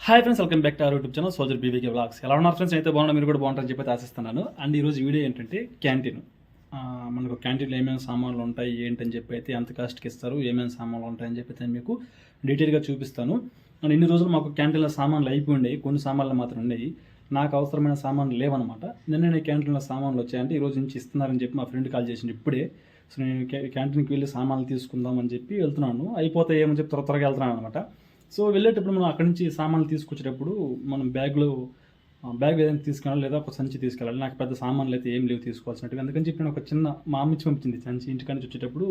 Hi friends, welcome back to our YouTube channel soldier BVK vlogs. ఎలా ఉన్నారు friends? అయితే బాగున్నా, మీరు కూడా బాగుంటారని చెప్పి ఆశిస్తున్నాను. అండ్ ఈరోజు వీడియో ఏంటంటే క్యాంటీన్. మనకు క్యాంటీన్లో ఏమేమి సామాన్లు ఉంటాయి ఏంటని చెప్పి అయితే ఎంత కాస్ట్కి ఇస్తారు, ఏమేమి సామాన్లు ఉంటాయని చెప్పి అయితే మీకు డీటెయిల్గా చూపిస్తాను. అండ్ ఇన్ని రోజులు మాకు క్యాంటీన్లో సామాన్లు అయిపోయి ఉండేవి, కొన్ని సామాన్లు మాత్రం ఉన్నాయి. నాకు అవసరమైన సామాన్లు లేవన్నమాట. నిన్ననే క్యాంటీన్లో సామాన్లు వచ్చాయంటే ఈరోజు నుంచి ఇస్తున్నారని చెప్పి మా ఫ్రెండ్ కాల్ చేసింది ఇప్పుడే. సో నేను క్యాంటీన్కి వెళ్ళి సామాన్లు తీసుకుందాం అని చెప్పి వెళ్తున్నాను. అయిపోతాయి ఏమని చెప్పి త్వరగా వెళ్తున్నాను అనమాట. సో వెళ్ళేటప్పుడు మనం అక్కడి నుంచి సామాన్లు తీసుకొచ్చేటప్పుడు మనం బ్యాగ్ ఏదైనా తీసుకెళ్ళాలి, లేదా ఒక సంచి తీసుకెళ్ళాలి. నాకు పెద్ద సామాన్లు అయితే ఏం లేవు తీసుకోవాల్సినట్టు. అందుకని చెప్పి నేను ఒక చిన్న మా అమ్మ పంపించింది సంచి. ఇంటికాడ నుంచి వచ్చేటప్పుడు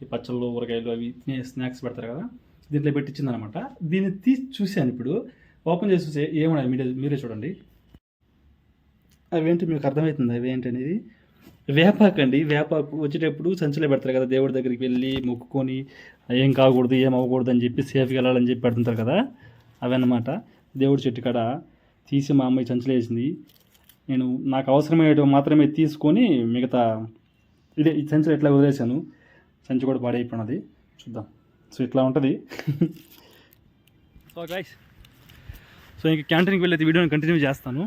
ఈ పచ్చళ్ళు, ఊరగాయలు అవి స్నాక్స్ పెడతారు కదా, దీంట్లో పెట్టించింది అనమాట. దీన్ని తీసి చూశాను, ఇప్పుడు ఓపెన్ చేసి చూసే ఏమన్నా మీరే చూడండి. అవేంటి మీకు అర్థమవుతుంది అవి ఏంటనేది? వేపాకు అండి. వేపాకు వచ్చేటప్పుడు సంచిలో పెడతారు కదా, దేవుడి దగ్గరికి వెళ్ళి మొక్కుకొని ఏం కాకూడదు, ఏం అవ్వకూడదు అని చెప్పి సేఫ్గా వెళ్ళాలని చెప్పి పెడుతుంటారు కదా, అవన్నమాట. దేవుడి చెట్టు కాడ తీసి మా అమ్మాయి సంచిలో వేసింది. నేను నాకు అవసరమయ్యేటవి మాత్రమే తీసుకొని మిగతా ఈ సంచిలో ఎట్లా వదిలేసాను. సంచి కూడా పాడైపోయినది, చూద్దాం. సో ఇట్లా ఉంటుంది. సో గైస్, సో ఇంక క్యాంటీన్కి వెళ్ళేది వీడియోని కంటిన్యూ చేస్తాను.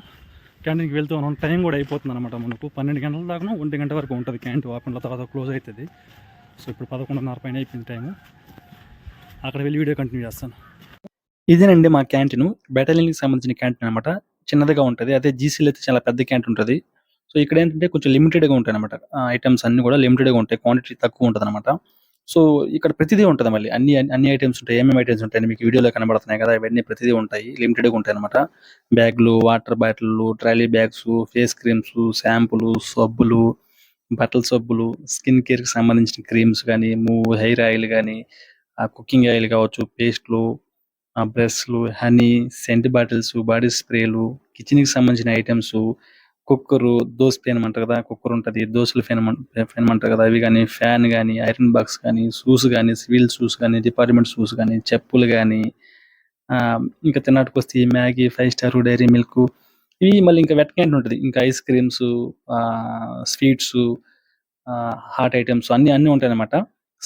క్యాంటీన్కి వెళ్తూ ఉన్నాం, టైం కూడా అయిపోతుంది అనమాట. మనకు 12 గంటల దాకా 1 గంట వరకు ఉంటుంది క్యాంటీన్ ఓపెన్లో, తర్వాత క్లోజ్ అవుతుంది. సో ఇప్పుడు 11:30 పైన అయిపోయింది టైము. అక్కడ వెళ్ళి వీడియో కంటిన్యూ చేస్తాను. ఇదేనండి మా క్యాంటీన్, బెటాలియన్కి సంబంధించిన క్యాంటీన్ అనమాట. చిన్నదిగా ఉంటుంది. అదే జీసీలో అయితే చాలా పెద్ద క్యాంటీన్ ఉంటుంది. సో ఇక్కడ ఏంటంటే కొంచెం లిమిటెడ్గా ఉంటాయి అనమాట. ఐటమ్స్ అన్నీ కూడా లిమిటెడ్గా ఉంటాయి, క్వాంటిటీ తక్కువ ఉంటుంది అనమాట. సో ఇక్కడ ప్రతిదీ ఉంటుంది, మళ్ళీ అన్ని ఐటమ్స్ ఉంటాయి. ఏమేమి ఐటమ్స్ ఉంటాయని మీకు వీడియోలో కనబడుతున్నాయి కదా, ఇవన్నీ ప్రతిదీ ఉంటాయి, లిమిటెడ్గా ఉంటాయి అనమాట. బ్యాగ్లు, వాటర్ బాటిల్లు, ట్రాలీ బ్యాగ్స్, ఫేస్ క్రీమ్స్, షాంపులు, సబ్బులు, బట్టల సబ్బులు, స్కిన్ కేర్కి సంబంధించిన క్రీమ్స్ కానీ, హెయిర్ ఆయిల్ కానీ, కుకింగ్ ఆయిల్ కావచ్చు, పేస్ట్లు, బ్రష్లు, హనీ, సెంట్ బాటిల్స్, బాడీ స్ప్రేలు, కిచెన్కి సంబంధించిన ఐటమ్స్, కుక్కరు, దోశ పెనం అంటారు కదా, కుక్కర్ ఉంటుంది, దోశలు పెనం అంటారు కదా, అవి కానీ, ఫ్యాన్ కానీ, ఐరన్ బాక్స్ కానీ, షూస్ కానీ, సివిల్ షూస్ కానీ, డిపార్ట్మెంట్ షూస్ కానీ, చెప్పులు కానీ, ఇంకా తిన్నట్టుకు వస్తే మ్యాగీ, 5 స్టార్, డైరీ మిల్క్, ఇవి మళ్ళీ ఇంకా వెట్ క్యాంటీన్ ఉంటుంది. ఇంకా ice creams, sweets, hot items అన్నీ ఉంటాయి అనమాట.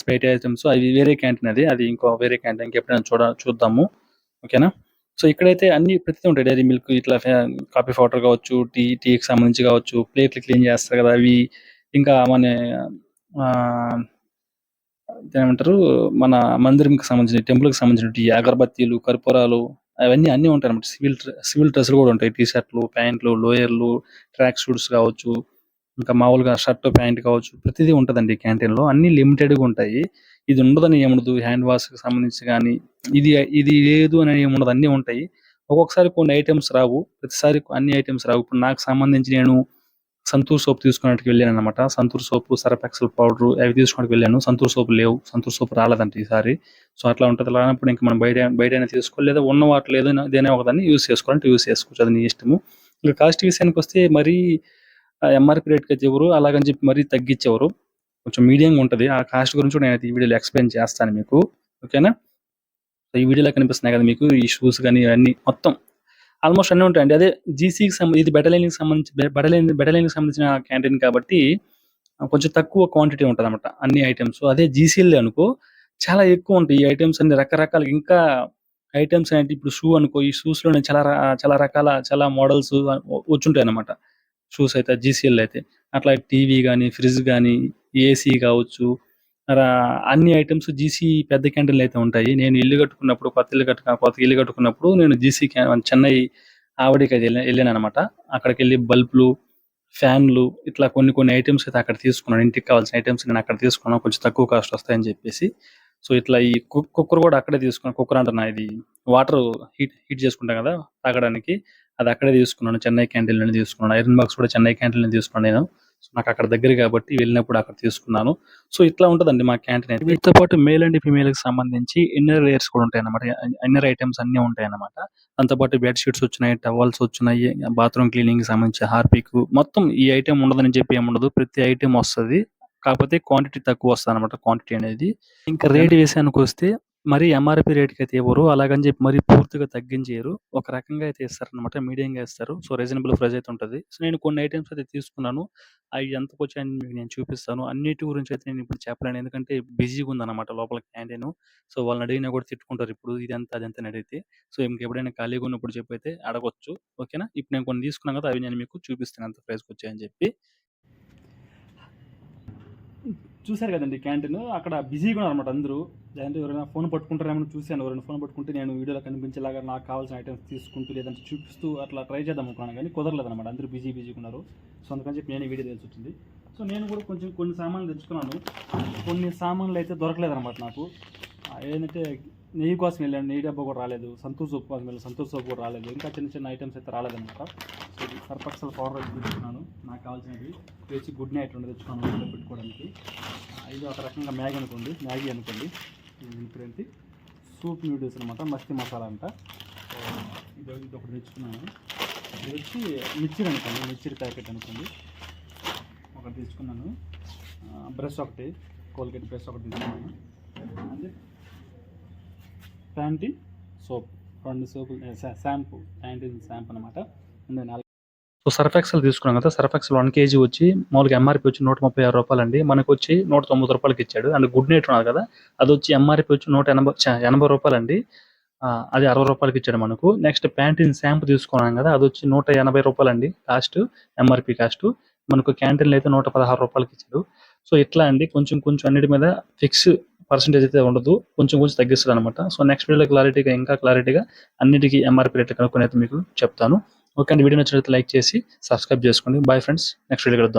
స్ప్రైట్ ఐటమ్స్ అవి వేరే క్యాంటీన్, అది ఇంకో వేరే క్యాంటీన్, ఇంకెప్పుడైనా చూద్దాము, ఓకేనా. సో ఇక్కడైతే అన్ని ప్రతిదీ ఉంటాయి. డైరీ మిల్క్, ఇట్లా కాఫీ పౌడర్ కావచ్చు, టీకి సంబంధించి కావచ్చు, ప్లేట్లు క్లీన్ చేస్తారు కదా అవి, ఇంకా మన ఏమంటారు, మన మందిరంకి సంబంధించిన, టెంపుల్కి సంబంధించిన టీ, అగరబత్తీలు, కర్పూరాలు, అన్నీ ఉంటాయి అనమాట. సివిల్ డ్రెస్సులు కూడా ఉంటాయి, టీ షర్ట్లు, ప్యాంట్లు, లోయర్లు, ట్రాక్ షూట్స్ కావచ్చు, ఇంకా మామూలుగా షర్ట్, ప్యాంట్ కావచ్చు, ప్రతిదీ ఉంటుందండి క్యాంటీన్లో. అన్నీ లిమిటెడ్గా ఉంటాయి. ఇది ఉండదని ఏముండదు. హ్యాండ్ వాష్కి సంబంధించి కానీ, ఇది లేదు అని ఏముండదు, అన్నీ ఉంటాయి. ఒక్కొక్కసారి కొన్ని ఐటమ్స్ రావు, ప్రతిసారి అన్ని ఐటమ్స్ రావు. ఇప్పుడు నాకు సంబంధించి నేను సంతూర్ సోప్ తీసుకోవడానికి వెళ్ళాను అనమాట. సంతూర్ సోపు, సర్ఫ్ ఎక్సెల్ పౌడర్ అవి తీసుకోవడానికి వెళ్ళాను. సంతూర్ సోపు లేవు, సంతూర్ సోపు రాలేదంట ఈసారి. సో అట్లా ఉంటుంది. రానప్పుడు ఇంకా మనం బయట తీసుకోవాలి, లేదా ఉన్న వాటిలో ఏదైనా ఒకదాన్ని యూజ్ చేసుకోవాలంటే యూజ్ చేసుకోవచ్చు, అది నీ ఇష్టము. ఇంకా కాస్ట్ విషయానికి వస్తే మరీ ఎంఆర్పి రేట్కి అయితే ఎవరు అలాగని చెప్పి మరీ తగ్గించేవారు, కొంచెం మీడియంగా ఉంటుంది. ఆ కాస్ట్ గురించి కూడా నేను ఈ వీడియోలో ఎక్స్ప్లెయిన్ చేస్తాను మీకు, ఓకేనా. ఈ వీడియోలో కనిపిస్తున్నాయి కదా మీకు, ఈ షూస్ కానీ ఇవన్నీ మొత్తం ఆల్మోస్ట్ అన్నీ ఉంటాయండి. అదే జీసీకి ఇది బెటాలియన్కి సంబంధించిన క్యాంటీన్ కాబట్టి కొంచెం తక్కువ క్వాంటిటీ ఉంటుంది అనమాట అన్ని ఐటమ్స్. అదే జీసీఎల్ అనుకో చాలా ఎక్కువ ఉంటాయి ఈ ఐటమ్స్ అన్ని, రకరకాల ఇంకా ఐటమ్స్ అంటే ఇప్పుడు షూ అనుకో, ఈ షూస్లోనే చాలా రకాల చాలా మోడల్స్ వచ్చుంటాయి అనమాట. షూస్ అయితే జీసీఎల్ అయితే అట్లా టీవీ కానీ, ఫ్రిడ్జ్ కానీ, ఏసీ కావచ్చు, అన్ని ఐటమ్స్ జీసీ పెద్ద క్యాంటీన్లు అయితే ఉంటాయి. నేను కొత్త ఇల్లు కట్టుకున్నప్పుడు నేను జీసీ చెన్నై ఆవడికి అయితే వెళ్ళాను అనమాట. అక్కడికి వెళ్ళి బల్బులు, ఫ్యాన్లు, ఇట్లా కొన్ని ఐటమ్స్ అయితే అక్కడ తీసుకున్నాను. ఇంటికి కావాల్సిన ఐటమ్స్ నేను అక్కడ తీసుకున్నాను, కొంచెం తక్కువ కాస్ట్ వస్తాయని చెప్పేసి. సో ఇట్లా ఈ కుక్కర్ కూడా అక్కడే తీసుకున్నాను. కుక్కర్ అంటున్నా, ఇది వాటర్ హీట్ చేసుకుంటాం కదా తాగడానికి, అది అక్కడే తీసుకున్నాను, చెన్నై క్యాంటీన్లోనే తీసుకున్నాను. ఐరన్ బాక్స్ కూడా చెన్నై క్యాంటీన్లో తీసుకున్నాను నేను. సో నాకు అక్కడ దగ్గర కాబట్టి వెళ్ళినప్పుడు అక్కడ తీసుకున్నాను. సో ఇట్లా ఉంటుందండి మా క్యాంటీన్ అయితే. వీటితో పాటు మేల్ అండ్ ఫీమేల్కి సంబంధించి ఇన్నర్ వేర్స్ కూడా ఉంటాయి అన్నమాట. ఇన్నర్ ఐటమ్స్ అన్నీ ఉంటాయి అన్నమాట. దాంతోపాటు బెడ్ షీట్స్ వచ్చినాయి, టవల్స్ వచ్చినాయి, బాత్రూమ్ క్లీనింగ్ సంబంధించి హార్పిక్, మొత్తం ఈ ఐటమ్ ఉండదని చెప్పి ఏముండదు, ప్రతి ఐటమ్ వస్తుంది. కాకపోతే క్వాంటిటీ తక్కువ వస్తుంది అనమాట, క్వాంటిటీ అనేది. ఇంకా రేట్ విషయానికి వస్తే మరీ ఎంఆర్‌పీ రేట్‌కైతే ఇవ్వరు. అలాగని చెప్పి మరీ పూర్తిగా తగ్గించియ్యరు. ఒక రకంగా అయితే ఇస్తారనమాట. మీడియంగా ఇస్తారు. సో, రీజనబుల్ ప్రైస్ అయితే ఉంటది. సో, నేను కొన్ని ఐటెమ్స్ అయితే తీసుకున్నాను. అయి ఎంతకొచ్చాయని మీకు నేను చూపిస్తాను. అన్నిటి గురించి అయితే నేనిప్పుడు చెప్పలేను. ఎందుకంటే బిజీగుందనమాట లోపల క్యాంటీను. సో, వాళ్ళని అడిగినా కూడా తిట్టుకుంటారు. ఇప్పుడు ఇదెంత, అదెంత అని అడిగితే. సో, ఇంకెప్పుడైనా ఖాళీగా ఉన్నప్పుడు చెప్పైతే అడగొచ్చు. ఓకేనా? ఇప్పుడు నేను కొన్ని తీసుకున్నాను కదా! అవి నేను మీకు చూపిస్తాను ఎంత ప్రైస్‌కొచ్చాయని చెప్పి. చూసారు కదండీ క్యాంటీను. అక్కడ బిజీగా ఉన్నారనమాట అందరూ. లేదంటే ఎవరైనా ఫోన్ పట్టుకుంటారేమో చూసాను. ఎవరైనా ఫోన్ పట్టుకుంటే నేను వీడియోలో కనిపించేలాగా నాకు కావాల్సిన ఐటెమ్స్ తీసుకుంటూ లేదంటే చూపిస్తూ అట్లా ట్రై చేద్దాం అనుకున్నాను కానీ కుదరలేదనమాట. అందరూ బిజీగా ఉన్నారు. సో, అందుకని చెప్పి నేనే వీడియో తీయాల్సొచ్చింది. సో, నేను కూడా కొంచెం కొన్ని సామాన్లు తెచ్చుకున్నాను. కొన్ని సామాన్లు అయితే దొరకలేదనమాట నాకు. ఏంటంటే నెయ్యి కోసం వెళ్ళాను. నెయ్యి డబ్బా కూడా రాలేదు. సంతూర్ సోప్ కోసం వెళ్ళాను. సంతూర్ సోప్ కూడా రాలేదు. ఇంకా చిన్న చిన్న ఐటమ్స్ అయితే రాలేదనమాట. సో, ఇది సర్ఫ్ ఎక్సెల్ పౌడర్ అయితే తెచ్చుకున్నాను. నాకు కావాల్సినవి వచ్చి గుడ్ నైట్ రెండు తెచ్చుకున్నాను ఇంట్లో పెట్టుకోవడానికి. ఇది ఒక రకంగా మ్యాగీ అనుకోండి. ఇప్పుడేంటి సూప్ నూడిల్స్ అనమాట. మస్తి మసాలా అంట. ఇది ఒకటి తెచ్చుకున్నాను. ఇది వచ్చి మిక్చర్ అనుకోండి. మిక్చర్ ప్యాకెట్ అనుకోండి. ఒకటి తెచ్చుకున్నాను. బ్రష్ ఒకటి, కోల్గేట్ బ్రష్ ఒకటి తెచ్చుకున్నాను. అంటే ప్యాంటీన్ సోప్, 2 సోపులు, షాంపూ, ప్యాంటీన్ షాంపూ అనమాట. సో, సర్ఫ్ ఎక్సెల్ తీసుకున్నాం కదా! సర్ఫ్ ఎక్సెల్ 1 కేజీ వచ్చి మామూలుగా ఎంఆర్‌పీ వచ్చి రూ. 136 అండి. మనకొచ్చి రూ. 190కి ఇచ్చాడు. అండ్ గుడ్ నైట్ ఉన్నది కదా! అదొచ్చి ఎంఆర్‌పీ వచ్చి రూ. 80 అండి. అది రూ. 60కి ఇచ్చాడు మనకు. నెక్స్ట్ ప్యాంటీన్ షాంపూ తీసుకున్నాం కదా! అదొచ్చి రూ. 180 అండి కాస్ట్. MRP cost. మనకు క్యాంటీన్‌లో అయితే రూ. 116కి ఇచ్చాడు. సో, ఇట్లా అండి కొంచెం కొంచెం అన్నిటి మీద ఫిక్స్ పర్సెంటేజ్ అయితే ఉండదు. కొంచెం కొంచెం తగ్గిస్తాడనమాట. సో, నెక్స్ట్ వీడియోలో ఇంకా క్లారిటీగా అన్నిటికి ఎంఆర్‌పీ రేట్లు కనుక్కొని అయితే మీకు చెప్తాను. ఓకే అండి. వీడియో నచ్చినట్లయితే లైక్ చేసి సబ్స్క్రైబ్ చేసుకోండి. Bye friends. నెక్స్ట్ వీడియో కలుద్దాం.